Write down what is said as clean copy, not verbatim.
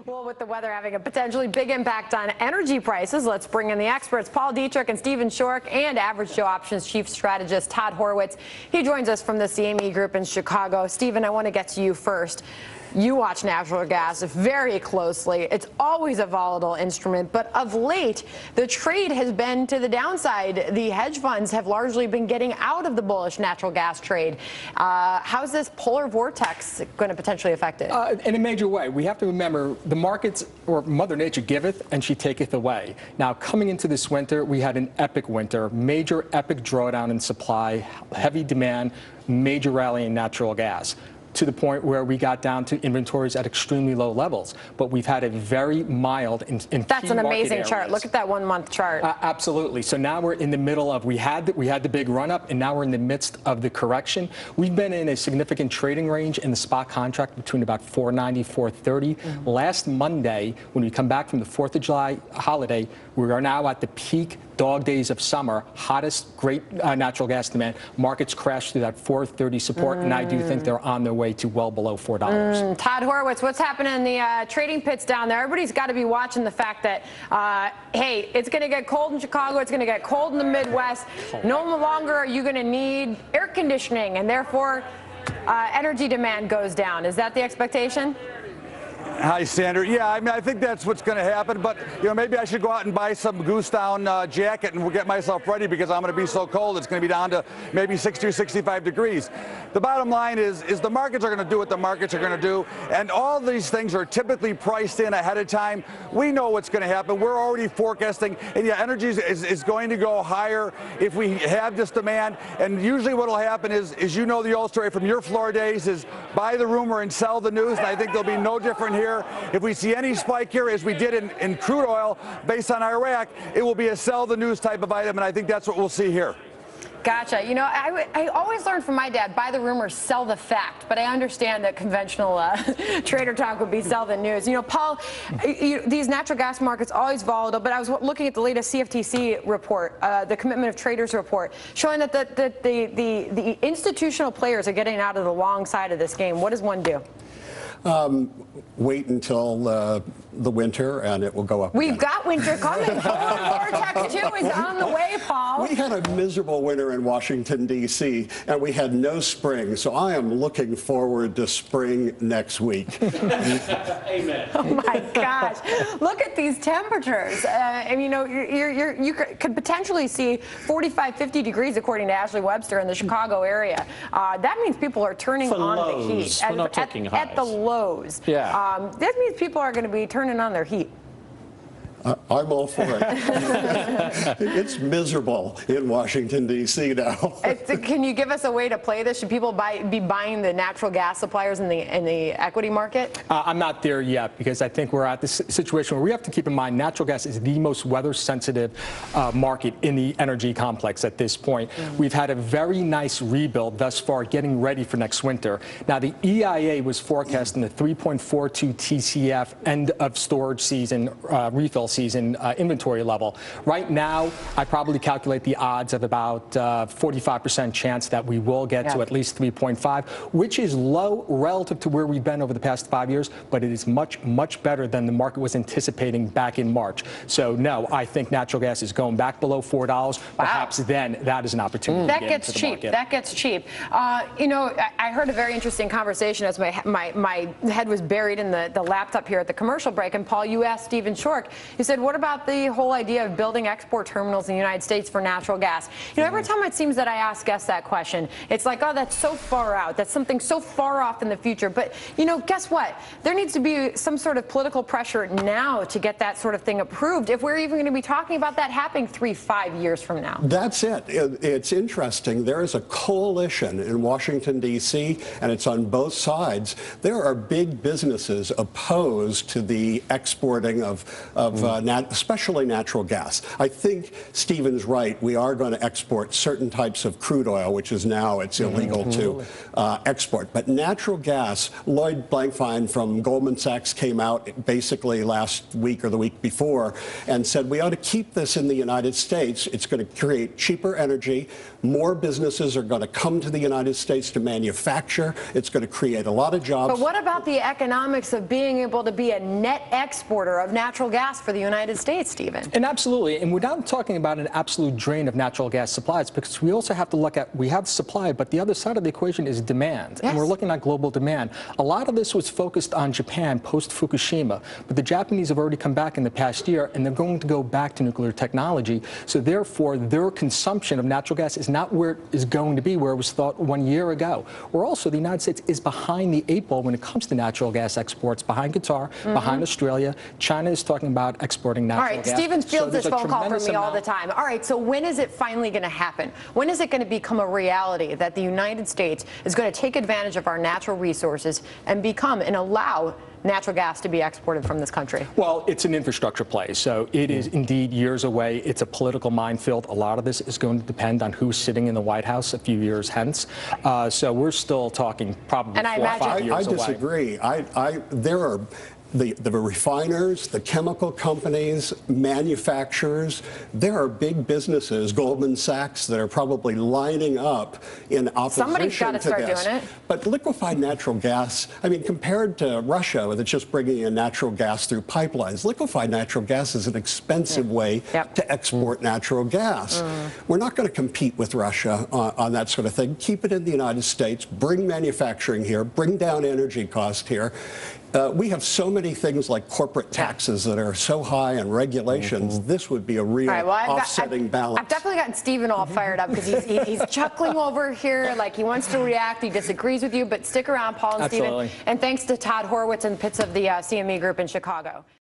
Well, with the weather having a potentially big impact on energy prices, let's bring in the experts, Paul Dietrich and Stephen Shork, and Average Joe Options Chief Strategist Todd Horwitz. He joins us from the CME Group in Chicago. Stephen, I want to get to you first. You watch natural gas very closely. It's always a volatile instrument, but of late, the trade has been to the downside. The hedge funds have largely been getting out of the bullish natural gas trade. How's this polar vortex going to potentially affect it? In a major way. We have to remember the markets, or Mother Nature giveth and she taketh away. Now, coming into this winter, we had an epic winter, major epic drawdown in supply, heavy demand, major rally in natural gas, to the point where we got down to inventories at extremely low levels. But we've had a very mild in That's key an amazing market chart. areas. Look at that 1 month chart. Absolutely. So now we're in the middle of, we had the big run up, and now we're in the midst of the correction. We've been in a significant trading range in the spot contract between about 490, 430. Last Monday, when we come back from the 4th of July holiday, we are now at the peak dog days of summer, hottest, great natural gas demand. Markets crashed through that 430 support, and I do think they're on their way to well below $4. Todd Horwitz, what's happening in the trading pits down there? Everybody's got to be watching the fact that, hey, it's going to get cold in Chicago, it's going to get cold in the Midwest. No longer are you going to need air conditioning, and therefore energy demand goes down. Is that the expectation? Hi, Sandra. Yeah, I mean, I think that's what's going to happen. But, you know, maybe I should go out and buy some goose down jacket and get myself ready, because I'm going to be so cold. It's going to be down to maybe 60 or 65 degrees. The bottom line is the markets are going to do what the markets are going to do. And all these things are typically priced in ahead of time. We know what's going to happen. We're already forecasting. And, yeah, energy is going to go higher if we have this demand. And usually what will happen is you know the old story from your floor days is buy the rumor and sell the news. And I think there'll be no different here. If we see any spike here, as we did in crude oil based on Iraq, it will be a sell the news type of item, and I think that's what we'll see here. Gotcha. You know, I always learned from my dad, buy the rumor, sell the fact. But I understand that conventional trader talk would be sell the news. You know, Paul, these natural gas markets always volatile. But I was looking at the latest CFTC report, the Commitment of Traders report, showing that the institutional players are getting out of the long side of this game. What does one do? Wait until the winter, and it will go up We've again. got winter coming. Polar Vortex 2 is on the way, Paul. We had a miserable winter in Washington, D.C., and we had no spring, so I am looking forward to spring next week. Amen. Oh, my gosh. Look at these temperatures. And, you know, you could potentially see 45, 50 degrees, according to Ashley Webster, in the Chicago area. That means people are turning on the heat. We're not talking highs. At the lows. Yeah. That means people are going to be turning on their heat. I'm all for it. It's miserable in Washington, D.C. now. Can you give us a way to play this? Should people be buying the natural gas suppliers in the equity market? I'm not there yet, because I think we're at this situation where we have to keep in mind natural gas is the most weather-sensitive market in the energy complex at this point. We've had a very nice rebuild thus far, getting ready for next winter. Now, the EIA was forecasting the 3.42 TCF end of storage season refill season inventory level. Right now, I probably calculate the odds of about 45% chance that we will get to at least 3.5, which is low relative to where we've been over the past 5 years, but it is much, much better than the market was anticipating back in March. So, no, I think natural gas is going back below $4. Wow. Perhaps then that is an opportunity to get into the market. That gets cheap. You know, I heard a very interesting conversation as my head was buried in the laptop here at the commercial break. And, Paul, you asked Stephen Shork, you said, what about the whole idea of building export terminals in the United States for natural gas? You know, every time it seems that I ask guests that question, it's like, oh, that's so far out. That's something so far off in the future. But, you know, guess what? There needs to be some sort of political pressure now to get that sort of thing approved, if we're even going to be talking about that happening 3-5 years from now. That's it. It's interesting. There is a coalition in Washington, D.C., and it's on both sides. There are big businesses opposed to the exporting of especially natural gas. I think Stephen's right. We are going to export certain types of crude oil, which is now it's illegal to export. But natural gas, Lloyd Blankfein from Goldman Sachs came out basically last week or the week before and said we ought to keep this in the United States. It's going to create cheaper energy. More businesses are going to come to the United States to manufacture. It's going to create a lot of jobs. But what about the economics of being able to be a net exporter of natural gas for the United States, Stephen? And absolutely. And we're not talking about an absolute drain of natural gas supplies, because we also have to look at, we have supply, but the other side of the equation is demand. Yes. And we're looking at global demand. A lot of this was focused on Japan post-Fukushima, but the Japanese have already come back in the past year, and they're going to go back to nuclear technology. So therefore, their consumption of natural gas is not where it is going to be, where it was thought 1 year ago. Or also, the United States is behind the 8 ball when it comes to natural gas exports, behind Qatar, behind Australia. China is talking about exporting natural gas. All right, Stephen fields there's this a phone call from tremendous me all the amount. time. All right, so when is it finally going to happen? When is it going to become a reality that the United States is going to take advantage of our natural resources and become and allow natural gas to be exported from this country? Well, it's an infrastructure play, so it is indeed years away. It's a political minefield. A lot of this is going to depend on who's sitting in the White House a few years hence. So we're still talking probably And 4 or 5 years away. I disagree. There are the refiners, the chemical companies, manufacturers. There are big businesses, Goldman Sachs, that are probably lining up in opposition Somebody's got to start this. doing it. But liquefied natural gas, I mean, compared to Russia, that's just bringing in natural gas through pipelines, liquefied natural gas is an expensive way to export natural gas. We're not going to compete with Russia on that sort of thing. Keep it in the United States, bring manufacturing here, bring down energy cost here. We have so many things like corporate taxes that are so high and regulations. This would be a real offsetting balance. I've definitely gotten Stephen all fired up because he's chuckling over here like he wants to react. He disagrees with you, but stick around, Paul and Stephen. And thanks to Todd Horwitz and Pitts of the CME Group in Chicago.